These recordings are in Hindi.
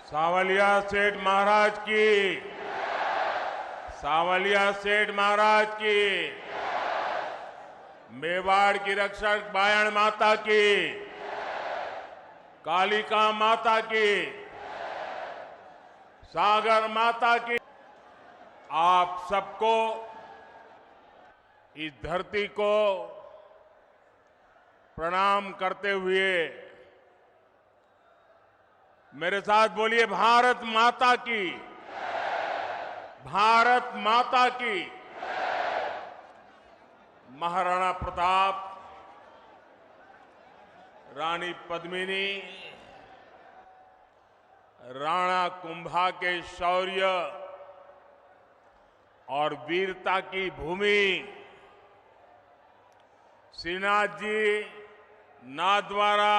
सावलिया सेठ महाराज की, सावलिया सेठ महाराज की, मेवाड़ की रक्षक बायण माता की, कालिका माता की, सागर माता की। आप सबको, इस धरती को प्रणाम करते हुए मेरे साथ बोलिए, भारत माता की, भारत माता की। महाराणा प्रताप, रानी पद्मिनी, राणा कुंभा के शौर्य और वीरता की भूमि, श्रीनाथ जी, नाथद्वारा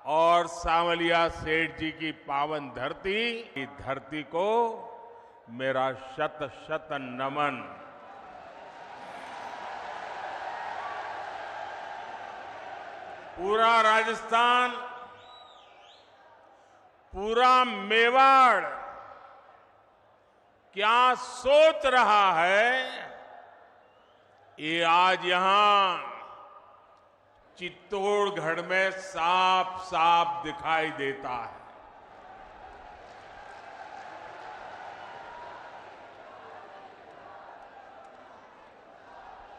और सावलिया सेठ जी की पावन धरती, इस धरती को मेरा शत शत नमन। पूरा राजस्थान, पूरा मेवाड़ क्या सोच रहा है, ये आज यहां चित्तौड़गढ़ में साफ साफ दिखाई देता है।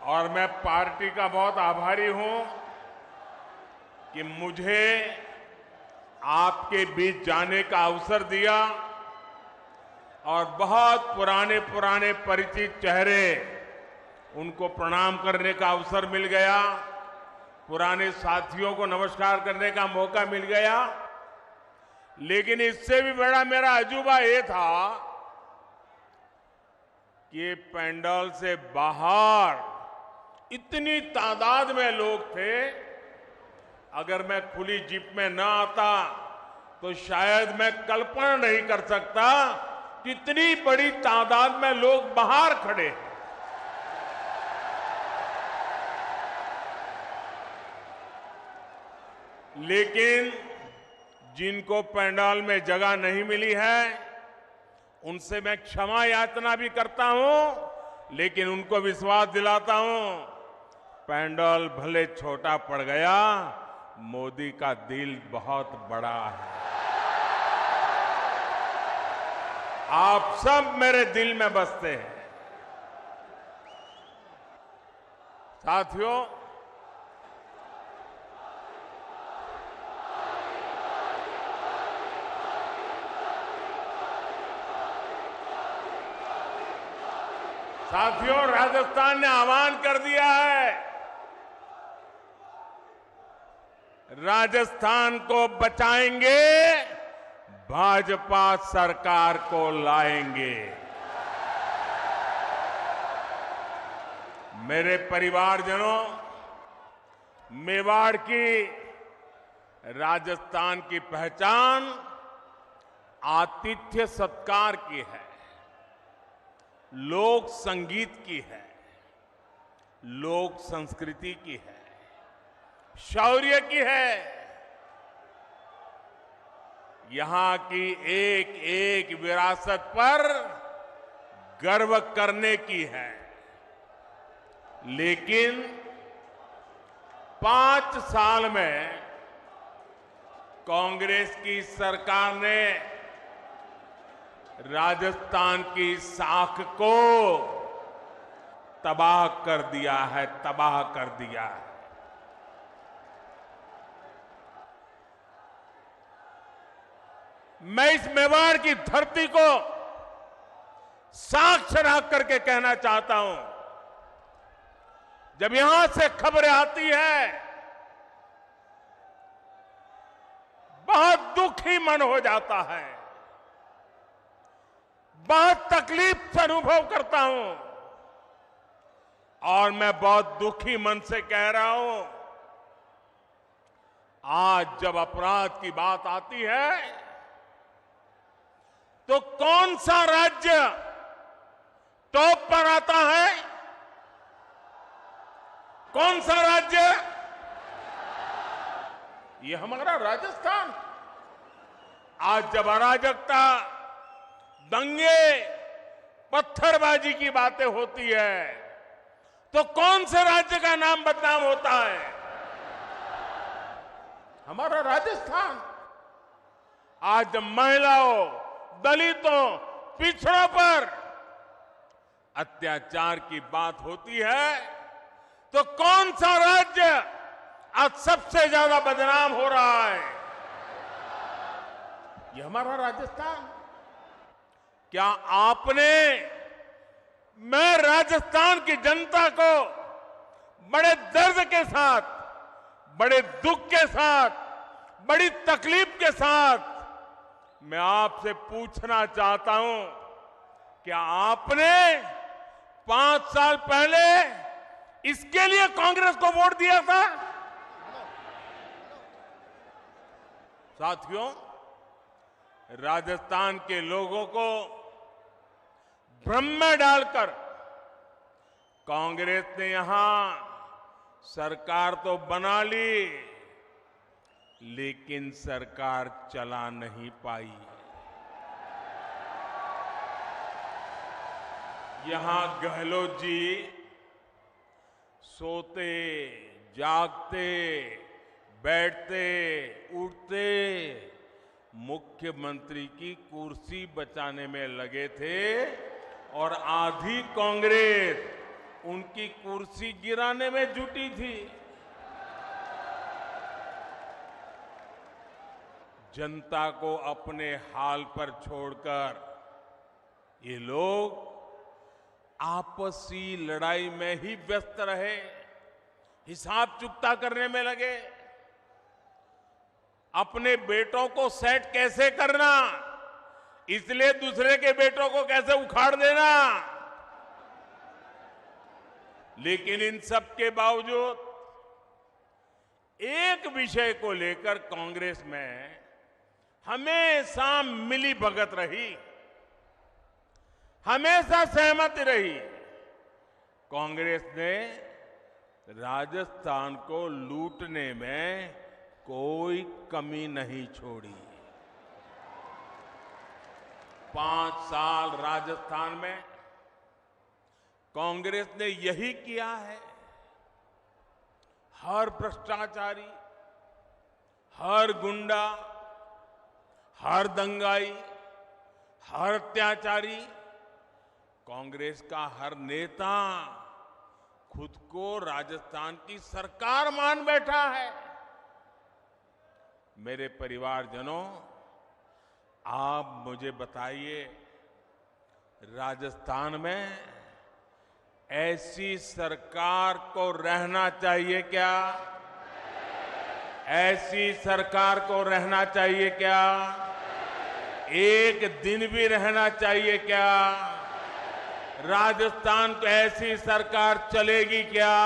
और मैं पार्टी का बहुत आभारी हूं कि मुझे आपके बीच जाने का अवसर दिया और बहुत पुराने पुराने परिचित चेहरे, उनको प्रणाम करने का अवसर मिल गया, पुराने साथियों को नमस्कार करने का मौका मिल गया। लेकिन इससे भी बड़ा मेरा अजूबा ये था कि पंडाल से बाहर इतनी तादाद में लोग थे। अगर मैं खुली जीप में न आता तो शायद मैं कल्पना नहीं कर सकता कि इतनी बड़ी तादाद में लोग बाहर खड़े हैं। लेकिन जिनको पंडाल में जगह नहीं मिली है, उनसे मैं क्षमा याचना भी करता हूं, लेकिन उनको विश्वास दिलाता हूं, पंडाल भले छोटा पड़ गया, मोदी का दिल बहुत बड़ा है। आप सब मेरे दिल में बसते हैं। साथियों, राजस्थान ने आह्वान कर दिया है, राजस्थान को बचाएंगे, भाजपा सरकार को लाएंगे। मेरे परिवारजनों, मेवाड़ की, राजस्थान की पहचान आतिथ्य सत्कार की है, लोक संगीत की है, लोक संस्कृति की है, शौर्य की है। यहां की एक एक विरासत पर गर्व करने की है। लेकिन 5 साल में कांग्रेस की सरकार ने राजस्थान की साख को तबाह कर दिया है, तबाह कर दिया है। मैं इस मेवाड़ की धरती को साक्ष्य रख करके कहना चाहता हूं, जब यहां से खबरें आती है, बहुत दुखी मन हो जाता है, बहुत तकलीफ से अनुभव करता हूं। और मैं बहुत दुखी मन से कह रहा हूं, आज जब अपराध की बात आती है, तो कौन सा राज्य टॉप पर आता है? कौन सा राज्य? ये हमारा राजस्थान। आज जब अराजकता, दंगे, पत्थरबाजी की बातें होती है तो कौन से राज्य का नाम बदनाम होता है? हमारा राजस्थान। आज जब महिलाओं, दलितों, पिछड़ों पर अत्याचार की बात होती है तो कौन सा राज्य आज सबसे ज्यादा बदनाम हो रहा है? ये हमारा राजस्थान। क्या आपने, मैं राजस्थान की जनता को बड़े दर्द के साथ, बड़े दुख के साथ, बड़ी तकलीफ के साथ मैं आपसे पूछना चाहता हूं, क्या आपने 5 साल पहले इसके लिए कांग्रेस को वोट दिया था? साथियों, राजस्थान के लोगों को भ्रम में डालकर कांग्रेस ने यहां सरकार तो बना ली, लेकिन सरकार चला नहीं पाई। यहां गहलोत जी सोते, जागते, बैठते, उठते मुख्यमंत्री की कुर्सी बचाने में लगे थे और आधी कांग्रेस उनकी कुर्सी गिराने में जुटी थी। जनता को अपने हाल पर छोड़कर ये लोग आपसी लड़ाई में ही व्यस्त रहे, हिसाब चुकता करने में लगे। अपने बेटों को सेट कैसे करना, इसलिए दूसरे के बेटों को कैसे उखाड़ देना। लेकिन इन सब के बावजूद एक विषय को लेकर कांग्रेस में हमेशा मिली भगत रही, हमेशा सहमति रही। कांग्रेस ने राजस्थान को लूटने में कोई कमी नहीं छोड़ी। 5 साल राजस्थान में कांग्रेस ने यही किया है। हर भ्रष्टाचारी, हर गुंडा, हर दंगाई, हर अत्याचारी, कांग्रेस का हर नेता खुद को राजस्थान की सरकार मान बैठा है। मेरे परिवारजनों, आप मुझे बताइए, राजस्थान में ऐसी सरकार को रहना चाहिए क्या? ऐसी सरकार को रहना चाहिए क्या? एक दिन भी रहना चाहिए क्या? राजस्थान को ऐसी सरकार चलेगी क्या?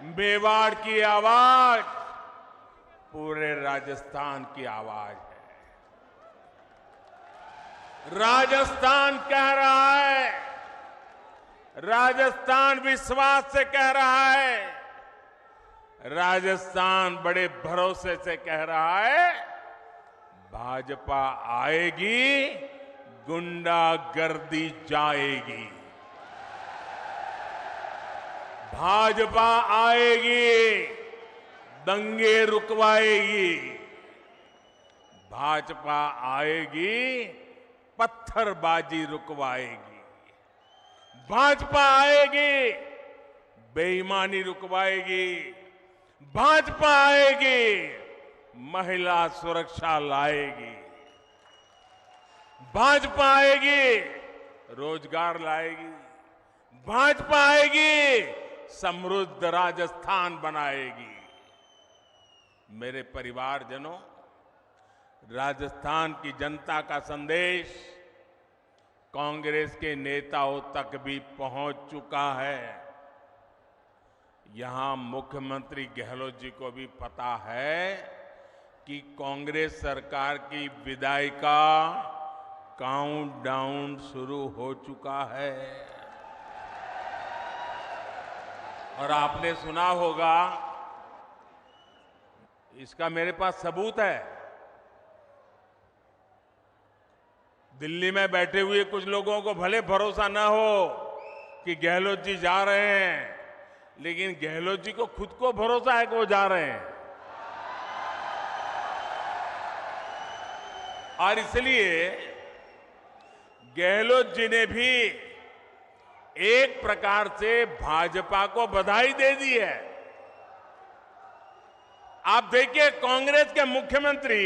मेवाड़ की आवाज पूरे राजस्थान की आवाज है। राजस्थान कह रहा है, राजस्थान विश्वास से कह रहा है, राजस्थान बड़े भरोसे से कह रहा है, भाजपा आएगी, गुंडागर्दी जाएगी। भाजपा आएगी, दंगे रुकवाएगी। भाजपा आएगी, पत्थरबाजी रुकवाएगी। भाजपा आएगी, बेईमानी रुकवाएगी। भाजपा आएगी, महिला सुरक्षा लाएगी। भाजपा आएगी, रोजगार लाएगी। भाजपा आएगी, समृद्ध राजस्थान बनाएगी। मेरे परिवारजनों, राजस्थान की जनता का संदेश कांग्रेस के नेताओं तक भी पहुंच चुका है। यहां मुख्यमंत्री गहलोत जी को भी पता है कि कांग्रेस सरकार की विदाई का काउंटडाउन शुरू हो चुका है। और आपने सुना होगा, इसका मेरे पास सबूत है, दिल्ली में बैठे हुए कुछ लोगों को भले भरोसा ना हो कि गहलोत जी जा रहे हैं, लेकिन गहलोत जी को खुद को भरोसा है कि वो जा रहे हैं। और इसलिए गहलोत जी ने भी एक प्रकार से भाजपा को बधाई दे दी है। आप देखिए, कांग्रेस के मुख्यमंत्री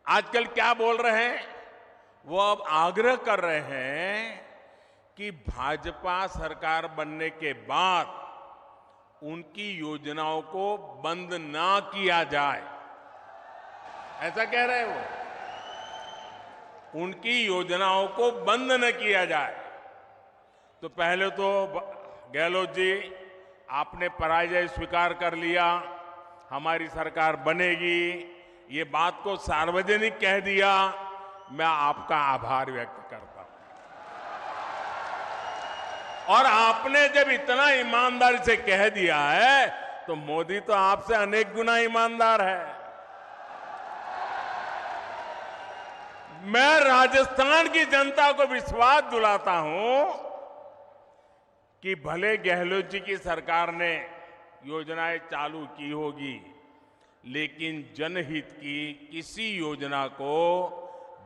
आजकल क्या बोल रहे हैं? वो अब आग्रह कर रहे हैं कि भाजपा सरकार बनने के बाद उनकी योजनाओं को बंद ना किया जाए। ऐसा कह रहे हैं वो, उनकी योजनाओं को बंद न किया जाए। तो पहले तो गहलोत जी, आपने पराजय स्वीकार कर लिया, हमारी सरकार बनेगी, ये बात को सार्वजनिक कह दिया। मैं आपका आभार व्यक्त करता हूं। और आपने जब इतना ईमानदारी से कह दिया है, तो मोदी तो आपसे अनेक गुना ईमानदार है। मैं राजस्थान की जनता को विश्वास दिलाता हूं कि भले गहलोत जी की सरकार ने योजनाएं चालू की होगी, लेकिन जनहित की किसी योजना को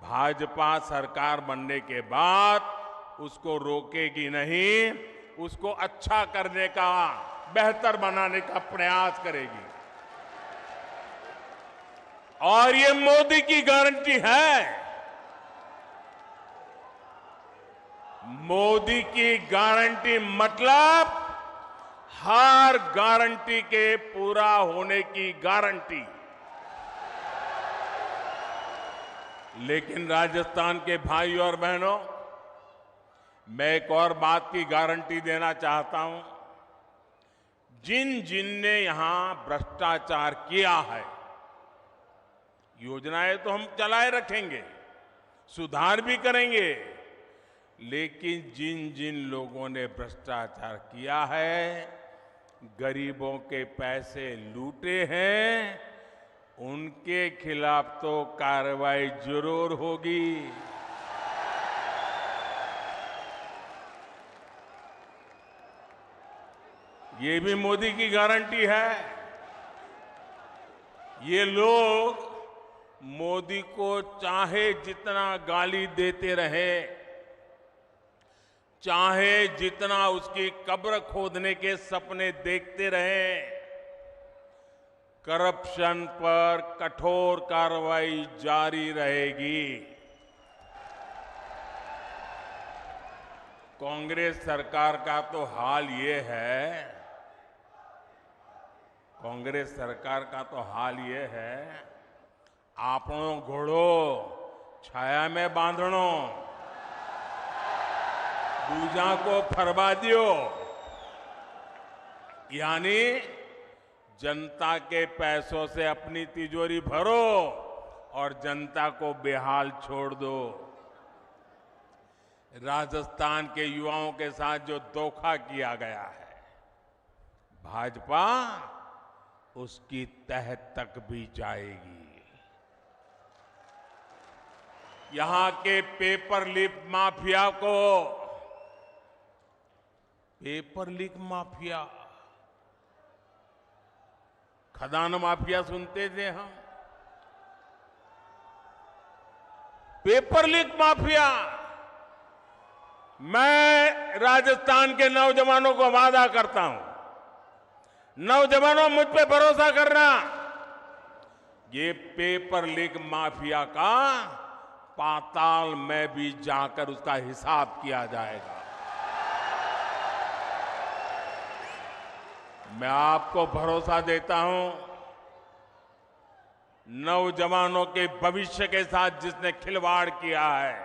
भाजपा सरकार बनने के बाद उसको रोकेगी नहीं, उसको अच्छा करने का, बेहतर बनाने का प्रयास करेगी। और ये मोदी की गारंटी है। मोदी की गारंटी मतलब हर गारंटी के पूरा होने की गारंटी। लेकिन राजस्थान के भाई और बहनों, मैं एक और बात की गारंटी देना चाहता हूं। जिन जिन ने यहां भ्रष्टाचार किया है, योजनाएं तो हम चलाए रखेंगे, सुधार भी करेंगे, लेकिन जिन जिन लोगों ने भ्रष्टाचार किया है, गरीबों के पैसे लूटे हैं, उनके खिलाफ तो कार्रवाई जरूर होगी। ये भी मोदी की गारंटी है। ये लोग मोदी को चाहे जितना गाली देते रहे, चाहे जितना उसकी कब्र खोदने के सपने देखते रहे, करप्शन पर कठोर कार्रवाई जारी रहेगी। कांग्रेस सरकार का तो हाल ये है, कांग्रेस सरकार का तो हाल ये है, आपनो घोड़ो छाया में बांधणो, दूजा को फरवा दियो। यानी जनता के पैसों से अपनी तिजोरी भरो और जनता को बेहाल छोड़ दो। राजस्थान के युवाओं के साथ जो धोखा किया गया है, भाजपा उसकी तह तक भी जाएगी। यहां के पेपर लीक माफिया को, पेपर लीक माफिया, खदान माफिया सुनते थे हम, पेपर लीक माफिया। मैं राजस्थान के नौजवानों को वादा करता हूं, नौजवानों मुझ पे भरोसा करना, ये पेपर लीक माफिया का पाताल में भी जाकर उसका हिसाब किया जाएगा। मैं आपको भरोसा देता हूं, नौजवानों के भविष्य के साथ जिसने खिलवाड़ किया है,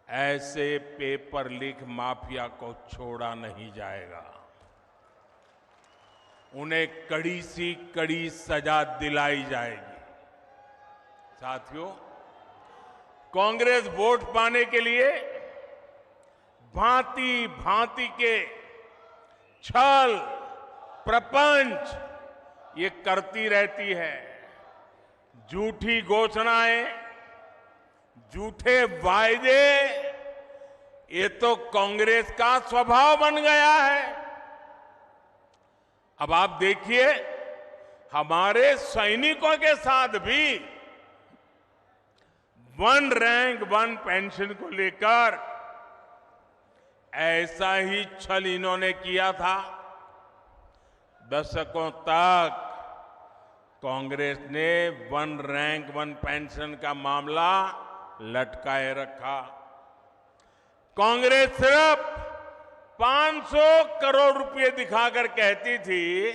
ऐसे पेपर लीक माफिया को छोड़ा नहीं जाएगा। उन्हें कड़ी सी कड़ी सजा दिलाई जाएगी। साथियों, कांग्रेस वोट पाने के लिए भांति भांति के छल प्रपंच ये करती रहती है। झूठी घोषणाएं, झूठे वायदे, ये तो कांग्रेस का स्वभाव बन गया है। अब आप देखिए, हमारे सैनिकों के साथ भी वन रैंक वन पेंशन को लेकर ऐसा ही छल इन्होंने किया था। दशकों तक कांग्रेस ने वन रैंक वन पेंशन का मामला लटकाए रखा। कांग्रेस सिर्फ 500 करोड़ रुपए दिखाकर कहती थी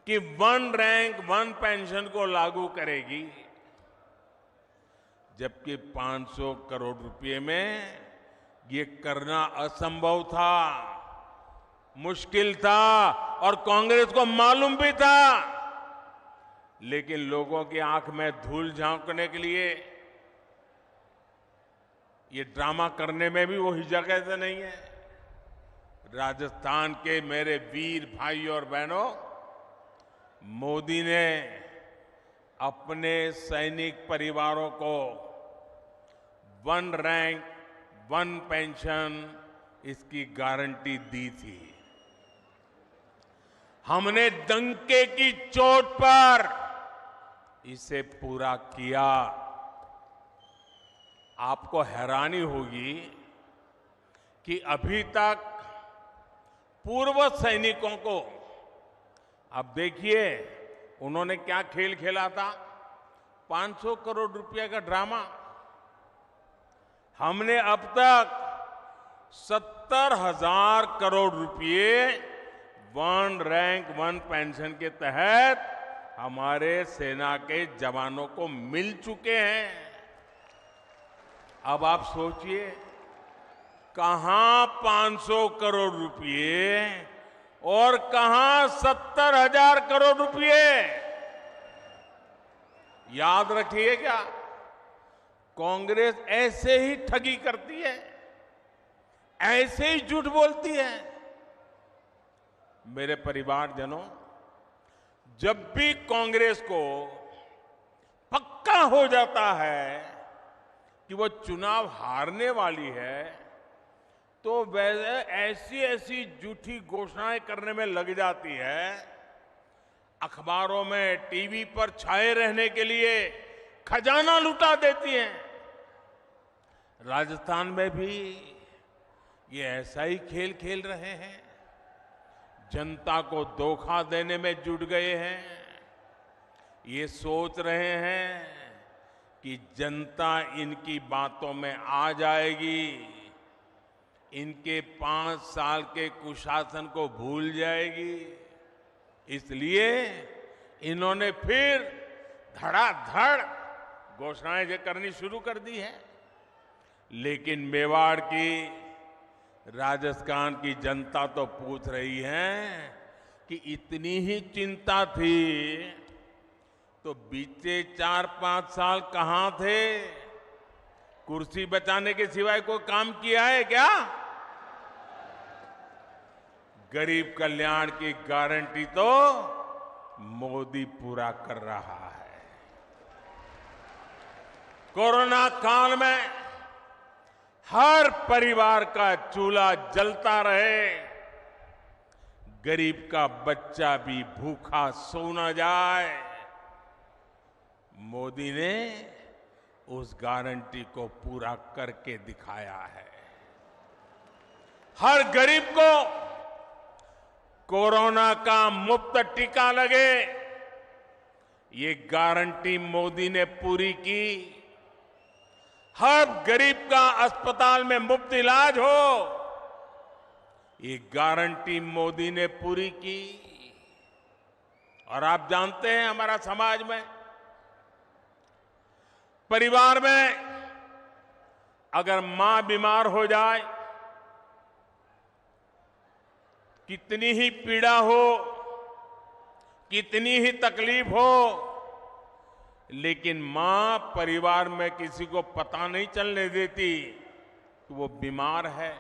कि वन रैंक वन पेंशन को लागू करेगी, जबकि 500 करोड़ रुपए में ये करना असंभव था, मुश्किल था और कांग्रेस को मालूम भी था। लेकिन लोगों की आंख में धूल झोंकने के लिए ये ड्रामा करने में भी वो हिचक ऐसे नहीं है। राजस्थान के मेरे वीर भाई और बहनों, मोदी ने अपने सैनिक परिवारों को वन रैंक वन पेंशन इसकी गारंटी दी थी। हमने डंके की चोट पर इसे पूरा किया। आपको हैरानी होगी कि अभी तक पूर्व सैनिकों को, अब देखिए उन्होंने क्या खेल खेला था, 500 करोड़ रुपए का ड्रामा। हमने अब तक 70,000 करोड़ रुपए वन रैंक वन पेंशन के तहत हमारे सेना के जवानों को मिल चुके हैं। अब आप सोचिए, कहां 500 करोड़ रुपए और कहां 70,000 करोड़ रुपए। याद रखिए, क्या कांग्रेस ऐसे ही ठगी करती है, ऐसे ही झूठ बोलती है। मेरे परिवारजनों, जब भी कांग्रेस को पक्का हो जाता है कि वो चुनाव हारने वाली है, तो वैसे ऐसी ऐसी झूठी घोषणाएं करने में लग जाती है, अखबारों में टीवी पर छाए रहने के लिए खजाना लुटा देती हैं। राजस्थान में भी ये ऐसा ही खेल खेल रहे हैं, जनता को धोखा देने में जुट गए हैं। ये सोच रहे हैं कि जनता इनकी बातों में आ जाएगी, इनके 5 साल के कुशासन को भूल जाएगी। इसलिए इन्होंने फिर धड़ाधड़ घोषणाएं करनी शुरू कर दी है। लेकिन मेवाड़ की, राजस्थान की जनता तो पूछ रही है कि इतनी ही चिंता थी तो बीते 4-5 साल कहां थे? कुर्सी बचाने के सिवाय कोई काम किया है क्या? गरीब कल्याण की गारंटी तो मोदी पूरा कर रहा है। कोरोना काल में हर परिवार का चूल्हा जलता रहे, गरीब का बच्चा भी भूखा सो न जाए, मोदी ने उस गारंटी को पूरा करके दिखाया है। हर गरीब को कोरोना का मुफ्त टीका लगे, ये गारंटी मोदी ने पूरी की। हर गरीब का अस्पताल में मुफ्त इलाज हो, ये गारंटी मोदी ने पूरी की। और आप जानते हैं, हमारा समाज में, परिवार में अगर मां बीमार हो जाए, कितनी ही पीड़ा हो, कितनी ही तकलीफ हो, लेकिन मां परिवार में किसी को पता नहीं चलने देती कि वो बीमार है,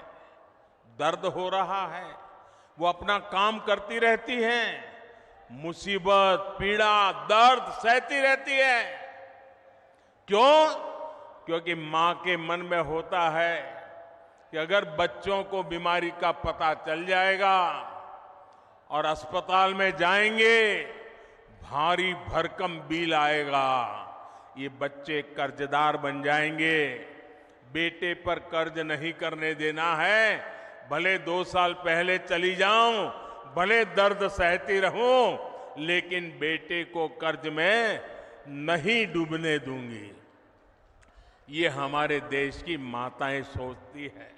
दर्द हो रहा है। वो अपना काम करती रहती हैं, मुसीबत, पीड़ा, दर्द सहती रहती है। क्यों? क्योंकि मां के मन में होता है कि अगर बच्चों को बीमारी का पता चल जाएगा और अस्पताल में जाएंगे, भारी भरकम बिल आएगा, ये बच्चे कर्जदार बन जाएंगे। बेटे पर कर्ज नहीं करने देना है। भले 2 साल पहले चली जाऊं, भले दर्द सहती रहूं, लेकिन बेटे को कर्ज में नहीं डूबने दूंगी। ये हमारे देश की माताएं सोचती है।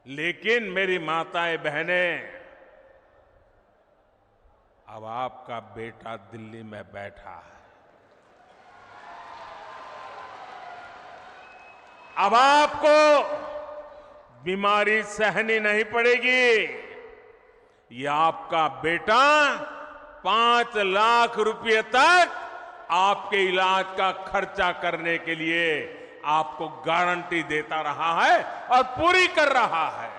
लेकिन मेरी माताएं बहनें, अब आपका बेटा दिल्ली में बैठा है। अब आपको बीमारी सहनी नहीं पड़ेगी। ये आपका बेटा 5 लाख रुपए तक आपके इलाज का खर्चा करने के लिए आपको गारंटी देता रहा है और पूरी कर रहा है।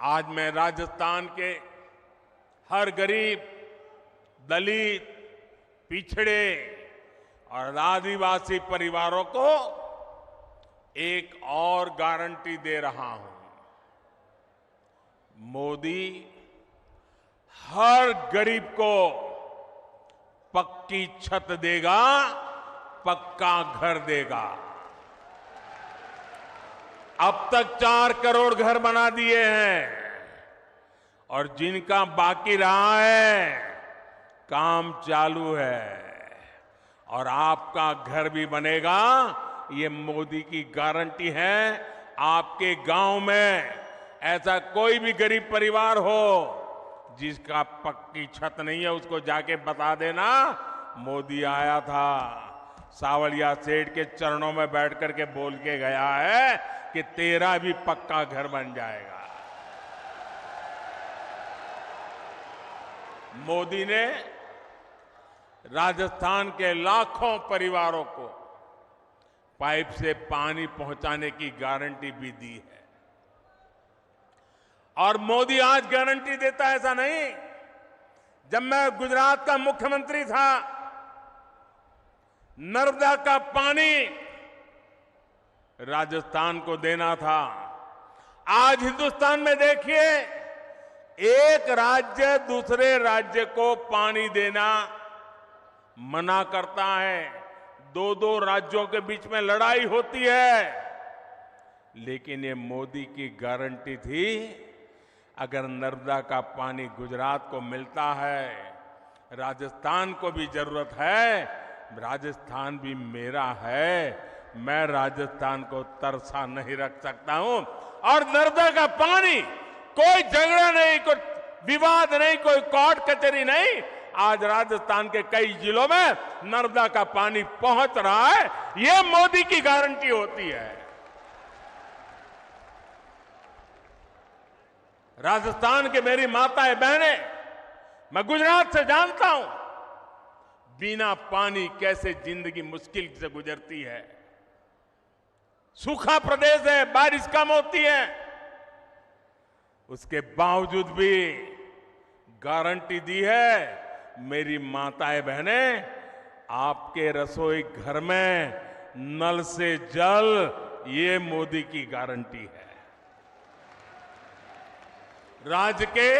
आज मैं राजस्थान के हर गरीब, दलित, पिछड़े और आदिवासी परिवारों को एक और गारंटी दे रहा हूं। मोदी हर गरीब को पक्की छत देगा, पक्का घर देगा। अब तक 4 करोड़ घर बना दिए हैं और जिनका बाकी रहा है, काम चालू है और आपका घर भी बनेगा। ये मोदी की गारंटी है। आपके गांव में ऐसा कोई भी गरीब परिवार हो जिसका पक्की छत नहीं है, उसको जाके बता देना मोदी आया था, सावलिया सेठ के चरणों में बैठ करके बोल के गया है कि तेरा भी पक्का घर बन जाएगा। मोदी ने राजस्थान के लाखों परिवारों को पाइप से पानी पहुंचाने की गारंटी भी दी है। और मोदी आज गारंटी देता है, ऐसा नहीं। जब मैं गुजरात का मुख्यमंत्री था, नर्मदा का पानी राजस्थान को देना था। आज हिंदुस्तान में देखिए, एक राज्य दूसरे राज्य को पानी देना मना करता है। 2 राज्यों के बीच में लड़ाई होती है। लेकिन ये मोदी की गारंटी थी, अगर नर्मदा का पानी गुजरात को मिलता है, राजस्थान को भी जरूरत है, राजस्थान भी मेरा है, मैं राजस्थान को तरसा नहीं रख सकता हूं। और नर्मदा का पानी, कोई झगड़ा नहीं, कोई विवाद नहीं, कोई कोर्ट कचहरी नहीं। आज राजस्थान के कई जिलों में नर्मदा का पानी पहुंच रहा है। यह मोदी की गारंटी होती है। राजस्थान के मेरी माताएं बहनें, मैं गुजरात से जानता हूं बिना पानी कैसे जिंदगी मुश्किल से गुजरती है। सूखा प्रदेश है, बारिश कम होती है, उसके बावजूद भी गारंटी दी है। मेरी माताएं बहनें, आपके रसोई घर में नल से जल, ये मोदी की गारंटी है। राज्य के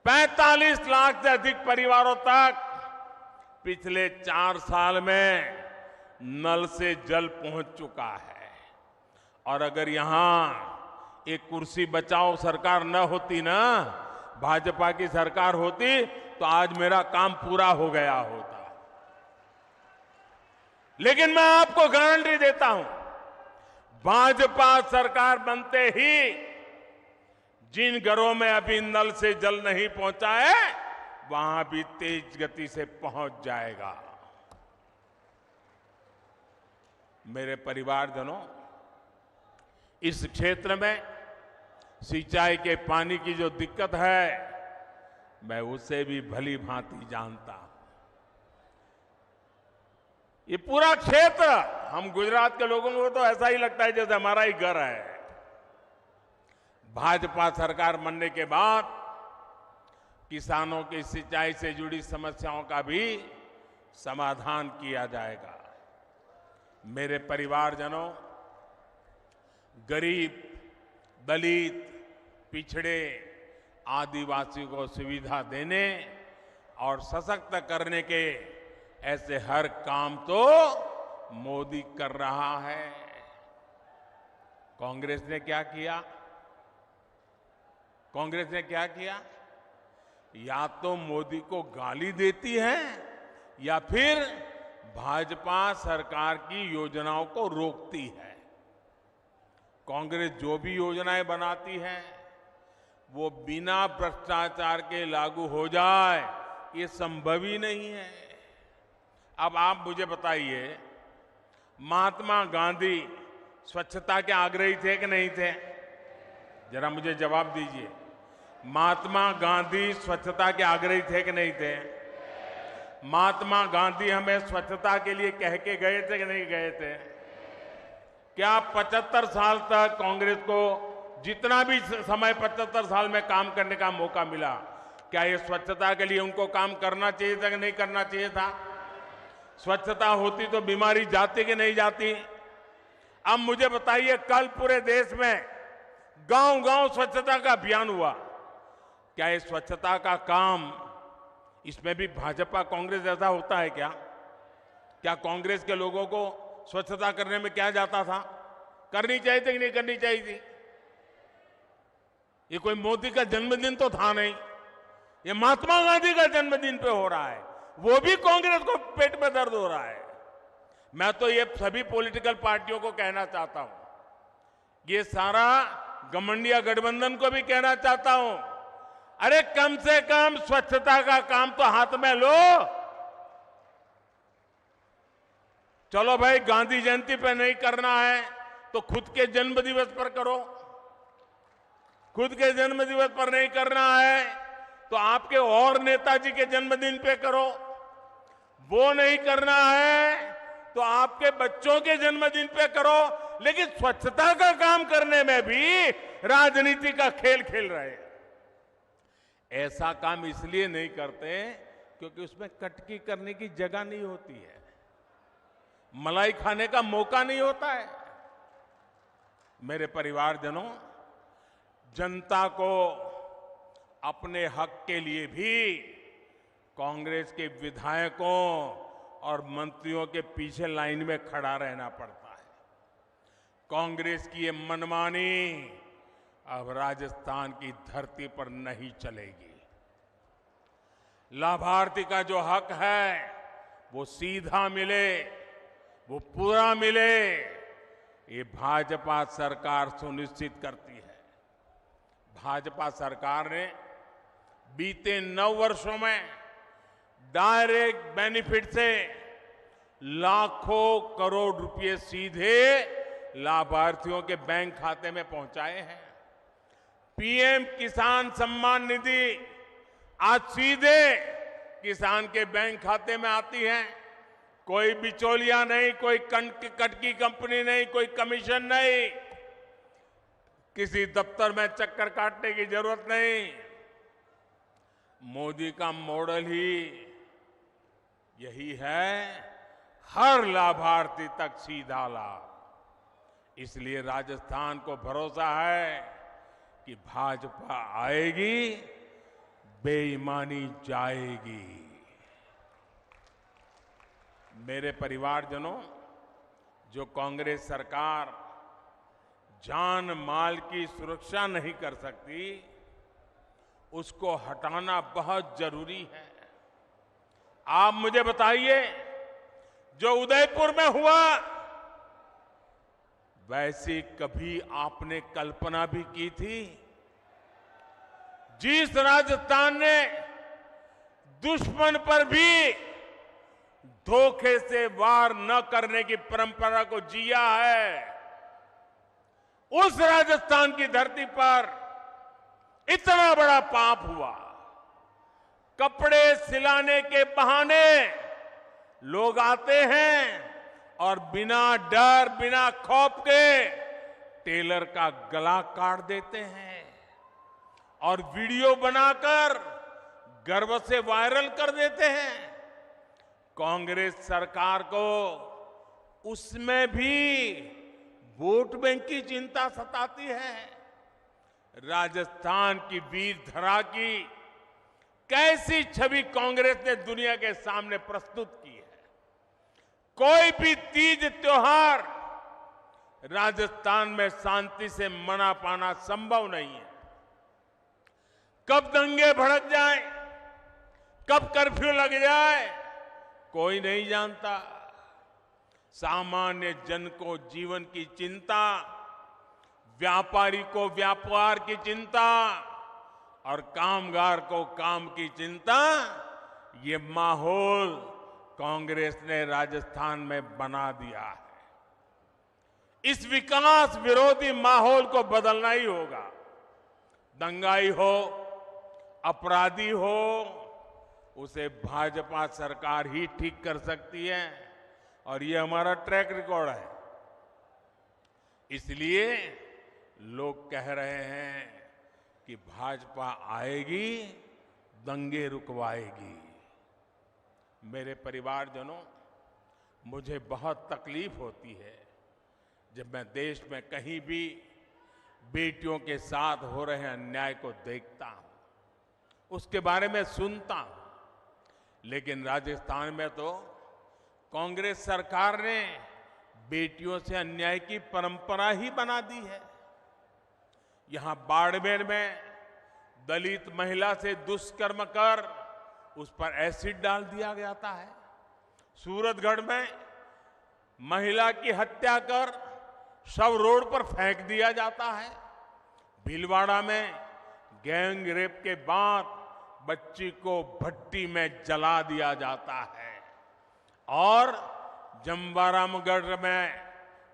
45 लाख से अधिक परिवारों तक पिछले 4 साल में नल से जल पहुंच चुका है। और अगर यहां एक कुर्सी बचाओ सरकार न होती ना, भाजपा की सरकार होती, तो आज मेरा काम पूरा हो गया होता। लेकिन मैं आपको गारंटी देता हूं, भाजपा सरकार बनते ही जिन घरों में अभी नल से जल नहीं पहुंचा है, वहां भी तेज गति से पहुंच जाएगा। मेरे परिवारजनों, इस क्षेत्र में सिंचाई के पानी की जो दिक्कत है, मैं उसे भी भली भांति जानता हूं। ये पूरा क्षेत्र, हम गुजरात के लोगों को तो ऐसा ही लगता है जैसे हमारा ही घर है। भाजपा सरकार बनने के बाद किसानों की सिंचाई से जुड़ी समस्याओं का भी समाधान किया जाएगा। मेरे परिवारजनों, गरीब, दलित, पिछड़े, आदिवासी को सुविधा देने और सशक्त करने के ऐसे हर काम तो मोदी कर रहा है। कांग्रेस ने क्या किया? कांग्रेस ने क्या किया? या तो मोदी को गाली देती है या फिर भाजपा सरकार की योजनाओं को रोकती है। कांग्रेस जो भी योजनाएं बनाती है वो बिना भ्रष्टाचार के लागू हो जाए, ये संभव ही नहीं है। अब आप मुझे बताइए, महात्मा गांधी स्वच्छता के आग्रही थे कि नहीं थे? जरा मुझे जवाब दीजिए। महात्मा गांधी स्वच्छता के आग्रही थे कि नहीं थे? महात्मा गांधी हमें स्वच्छता के लिए कह के गए थे कि नहीं गए थे? क्या 75 साल तक कांग्रेस को जितना भी समय 75 साल में काम करने का मौका मिला, क्या ये स्वच्छता के लिए उनको काम करना चाहिए था कि नहीं करना चाहिए था? स्वच्छता होती तो बीमारी जाती कि नहीं जाती? अब मुझे बताइए, कल पूरे देश में गांव-गांव स्वच्छता का अभियान हुआ। क्या ये स्वच्छता का काम, इसमें भी भाजपा कांग्रेस जैसा होता है क्या? क्या कांग्रेस के लोगों को स्वच्छता करने में क्या जाता था? करनी चाहिए थी कि नहीं करनी चाहिए थी? ये कोई मोदी का जन्मदिन तो था नहीं, ये महात्मा गांधी का जन्मदिन पे हो रहा है, वो भी कांग्रेस को पेट में दर्द हो रहा है। मैं तो ये सभी पॉलिटिकल पार्टियों को कहना चाहता हूं, ये सारा घमंडिया गठबंधन को भी कहना चाहता हूं, अरे कम से कम स्वच्छता का काम तो हाथ में लो। चलो भाई, गांधी जयंती पे नहीं करना है तो खुद के जन्म दिवस पर करो। खुद के जन्म दिवस पर नहीं करना है तो आपके और नेताजी के जन्मदिन पे करो। वो नहीं करना है तो आपके बच्चों के जन्मदिन पे करो। लेकिन स्वच्छता का काम करने में भी राजनीति का खेल खेल रहे हैं। ऐसा काम इसलिए नहीं करते क्योंकि उसमें कटकी करने की जगह नहीं होती है, मलाई खाने का मौका नहीं होता है। मेरे परिवारजनों, जनता को अपने हक के लिए भी कांग्रेस के विधायकों और मंत्रियों के पीछे लाइन में खड़ा रहना पड़ता है। कांग्रेस की ये मनमानी अब राजस्थान की धरती पर नहीं चलेगी। लाभार्थी का जो हक है वो सीधा मिले, वो पूरा मिले, ये भाजपा सरकार सुनिश्चित करती है। भाजपा सरकार ने बीते 9 वर्षों में डायरेक्ट बेनिफिट से लाखों करोड़ रुपए सीधे लाभार्थियों के बैंक खाते में पहुंचाए हैं। पीएम किसान सम्मान निधि आज सीधे किसान के बैंक खाते में आती है। कोई बिचौलिया नहीं, कोई कटकी कंपनी नहीं, कोई कमीशन नहीं, किसी दफ्तर में चक्कर काटने की जरूरत नहीं। मोदी का मॉडल ही यही है, हर लाभार्थी तक सीधा लाभ। इसलिए राजस्थान को भरोसा है कि भाजपा आएगी, बेईमानी जाएगी। मेरे परिवारजनों, जो कांग्रेस सरकार जान माल की सुरक्षा नहीं कर सकती, उसको हटाना बहुत जरूरी है। आप मुझे बताइए, जो उदयपुर में हुआ, वैसी कभी आपने कल्पना भी की थी? जिस राजस्थान ने दुश्मन पर भी धोखे से वार न करने की परंपरा को जिया है, उस राजस्थान की धरती पर इतना बड़ा पाप हुआ। कपड़े सिलाने के बहाने लोग आते हैं और बिना डर, बिना खौफ के टेलर का गला काट देते हैं और वीडियो बनाकर गर्व से वायरल कर देते हैं। कांग्रेस सरकार को उसमें भी वोट बैंक की चिंता सताती है। राजस्थान की वीर धरा की कैसी छवि कांग्रेस ने दुनिया के सामने प्रस्तुत की है। कोई भी तीज त्योहार राजस्थान में शांति से मना पाना संभव नहीं है। कब दंगे भड़क जाए, कब कर्फ्यू लग जाए, कोई नहीं जानता। सामान्य जन को जीवन की चिंता, व्यापारी को व्यापार की चिंता और कामगार को काम की चिंता, ये माहौल कांग्रेस ने राजस्थान में बना दिया है। इस विकास विरोधी माहौल को बदलना ही होगा। दंगाई हो, अपराधी हो, उसे भाजपा सरकार ही ठीक कर सकती है और ये हमारा ट्रैक रिकॉर्ड है। इसलिए लोग कह रहे हैं कि भाजपा आएगी, दंगे रुकवाएगी। मेरे परिवारजनों, मुझे बहुत तकलीफ होती है जब मैं देश में कहीं भी बेटियों के साथ हो रहे अन्याय को देखता हूं, उसके बारे में सुनता हूं। लेकिन राजस्थान में तो कांग्रेस सरकार ने बेटियों से अन्याय की परंपरा ही बना दी है। यहां बाड़मेर में दलित महिला से दुष्कर्म कर उस पर एसिड डाल दिया जाता है। सूरतगढ़ में महिला की हत्या कर शव रोड पर फेंक दिया जाता है। भीलवाड़ा में गैंग रेप के बाद बच्ची को भट्टी में जला दिया जाता है और जमवारामगढ़ में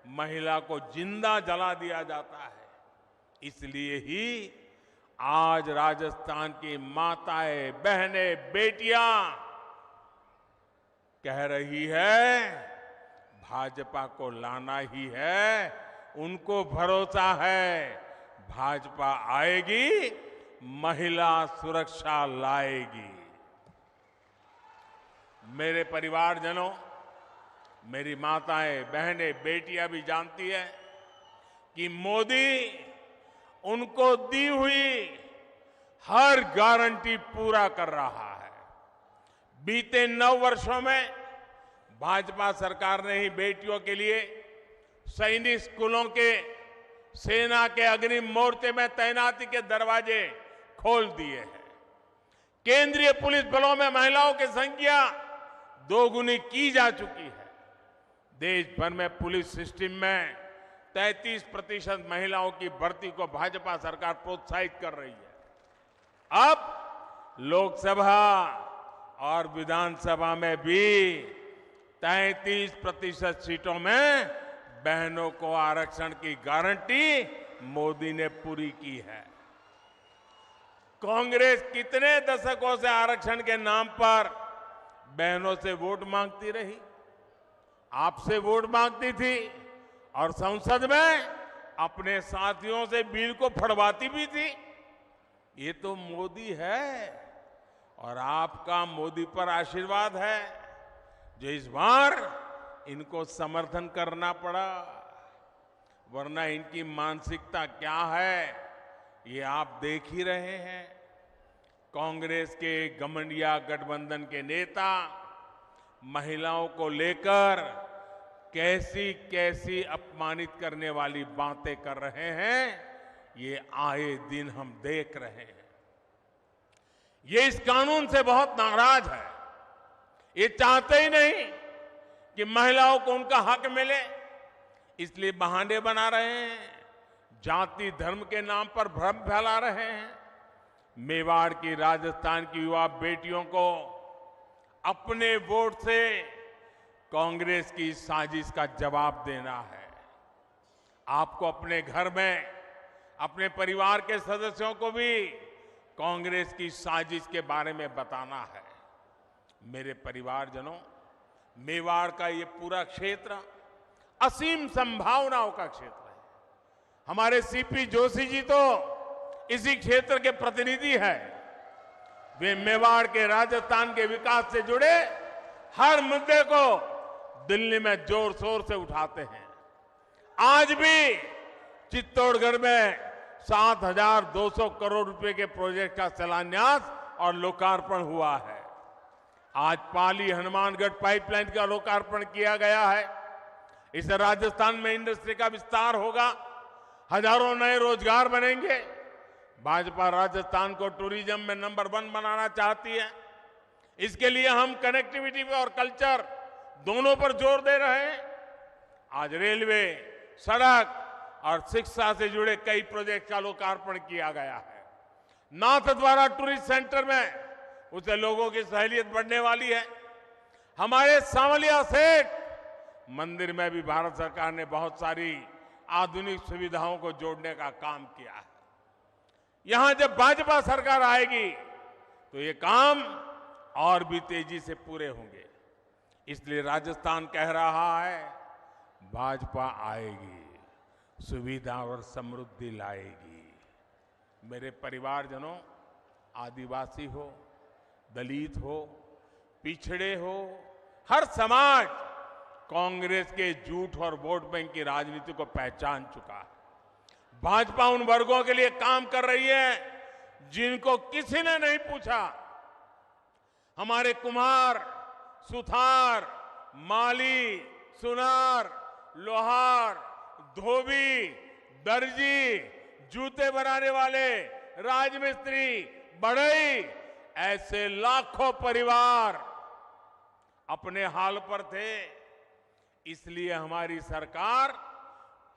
महिला को जिंदा जला दिया जाता है। इसलिए ही आज राजस्थान की माताएं, बहनें, बेटियां कह रही है भाजपा को लाना ही है। उनको भरोसा है भाजपा आएगी, महिला सुरक्षा लाएगी। मेरे परिवारजनों, मेरी माताएं, बहनें, बेटियां भी जानती है कि मोदी उनको दी हुई हर गारंटी पूरा कर रहा है। बीते 9 वर्षों में भाजपा सरकार ने ही बेटियों के लिए सैनिक स्कूलों के, सेना के अग्रिम मोर्चे में तैनाती के दरवाजे खोल दिए हैं। केंद्रीय पुलिस बलों में महिलाओं की संख्या 2 गुनी की जा चुकी है। देश भर में पुलिस सिस्टम में 33% महिलाओं की भर्ती को भाजपा सरकार प्रोत्साहित कर रही है। अब लोकसभा और विधानसभा में भी 33% सीटों में बहनों को आरक्षण की गारंटी मोदी ने पूरी की है। कांग्रेस कितने दशकों से आरक्षण के नाम पर बहनों से वोट मांगती रही, आपसे वोट मांगती थी और संसद में अपने साथियों से बिल को फड़वाती भी थी। ये तो मोदी है और आपका मोदी पर आशीर्वाद है जो इस बार इनको समर्थन करना पड़ा, वरना इनकी मानसिकता क्या है ये आप देख ही रहे हैं। कांग्रेस के घमंडिया गठबंधन के नेता महिलाओं को लेकर कैसी कैसी अपमानित करने वाली बातें कर रहे हैं, ये आए दिन हम देख रहे हैं। ये इस कानून से बहुत नाराज है। ये चाहते ही नहीं कि महिलाओं को उनका हक मिले, इसलिए बहाने बना रहे हैं, जाति धर्म के नाम पर भ्रम फैला रहे हैं। मेवाड़ की, राजस्थान की युवा बेटियों को अपने वोट से कांग्रेस की साजिश का जवाब देना है। आपको अपने घर में अपने परिवार के सदस्यों को भी कांग्रेस की साजिश के बारे में बताना है। मेरे परिवारजनों, मेवाड़ का ये पूरा क्षेत्र असीम संभावनाओं का क्षेत्र है। हमारे सीपी जोशी जी तो इसी क्षेत्र के प्रतिनिधि हैं। वे मेवाड़ के, राजस्थान के विकास से जुड़े हर मुद्दे को दिल्ली में जोर शोर से उठाते हैं। आज भी चित्तौड़गढ़ में 7,200 करोड़ रुपए के प्रोजेक्ट का शिलान्यास और लोकार्पण हुआ है। आज पाली हनुमानगढ़ पाइपलाइन का लोकार्पण किया गया है। इससे राजस्थान में इंडस्ट्री का विस्तार होगा, हजारों नए रोजगार बनेंगे। भाजपा राजस्थान को टूरिज्म में नंबर 1 बनाना चाहती है। इसके लिए हम कनेक्टिविटी और कल्चर दोनों पर जोर दे रहे हैं। आज रेलवे, सड़क और शिक्षा से जुड़े कई प्रोजेक्ट का लोकार्पण किया गया है। नाथद्वारा टूरिस्ट सेंटर में उससे लोगों की सहूलियत बढ़ने वाली है। हमारे सांवलिया सेठ मंदिर में भी भारत सरकार ने बहुत सारी आधुनिक सुविधाओं को जोड़ने का काम किया है। यहां जब भाजपा सरकार आएगी तो ये काम और भी तेजी से पूरे होंगे। इसलिए राजस्थान कह रहा है, भाजपा आएगी, सुविधा और समृद्धि लाएगी। मेरे परिवारजनों, आदिवासी हो, दलित हो, पिछड़े हो, हर समाज कांग्रेस के झूठ और वोट बैंक की राजनीति को पहचान चुका है। भाजपा उन वर्गों के लिए काम कर रही है जिनको किसी ने नहीं पूछा। हमारे कुम्हार, सुथार, माली, सुनार, लोहार, धोबी, दर्जी, जूते बनाने वाले, राजमिस्त्री, बढ़ई, ऐसे लाखों परिवार अपने हाल पर थे। इसलिए हमारी सरकार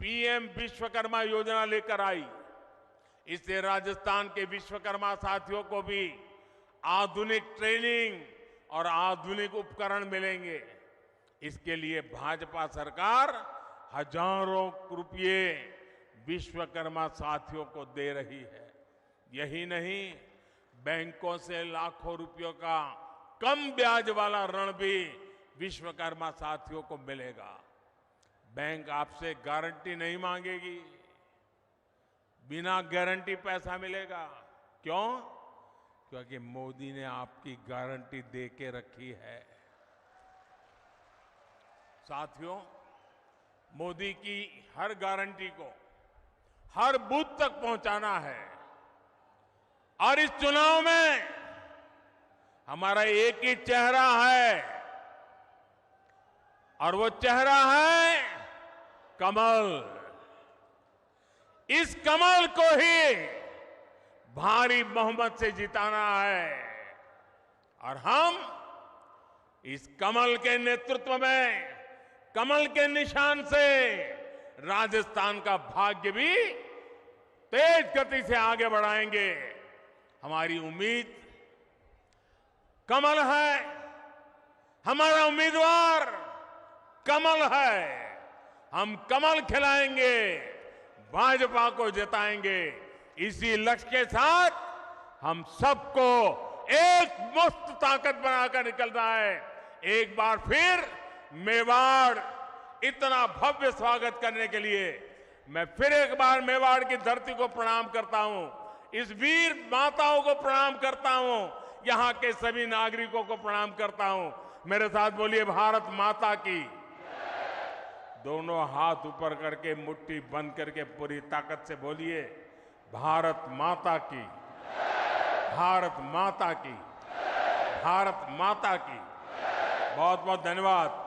पीएम विश्वकर्मा योजना लेकर आई। इससे राजस्थान के विश्वकर्मा साथियों को भी आधुनिक ट्रेनिंग और आधुनिक उपकरण मिलेंगे। इसके लिए भाजपा सरकार हजारों रुपये विश्वकर्मा साथियों को दे रही है। यही नहीं, बैंकों से लाखों रुपयों का कम ब्याज वाला ऋण भी विश्वकर्मा साथियों को मिलेगा। बैंक आपसे गारंटी नहीं मांगेगी, बिना गारंटी पैसा मिलेगा। क्यों? क्योंकि मोदी ने आपकी गारंटी दे के रखी है। साथियों, मोदी की हर गारंटी को हर बूथ तक पहुंचाना है। और इस चुनाव में हमारा एक ही चेहरा है, और वो चेहरा है कमल। इस कमल को ही भारी बहुमत से जिताना है। और हम इस कमल के नेतृत्व में, कमल के निशान से राजस्थान का भाग्य भी तेज गति से आगे बढ़ाएंगे। हमारी उम्मीद कमल है, हमारा उम्मीदवार कमल है। हम कमल खिलाएंगे, भाजपा को जिताएंगे। इसी लक्ष्य के साथ हम सबको एक मुक्त ताकत बनाकर निकलना है। एक बार फिर मेवाड़ इतना भव्य स्वागत करने के लिए मैं फिर एक बार मेवाड़ की धरती को प्रणाम करता हूं। इस वीर माताओं को प्रणाम करता हूं, यहां के सभी नागरिकों को प्रणाम करता हूं। मेरे साथ बोलिए, भारत माता की। दोनों हाथ ऊपर करके मुट्ठी बंद करके पूरी ताकत से बोलिए, भारत माता की, भारत माता की, भारत माता की। बहुत बहुत धन्यवाद।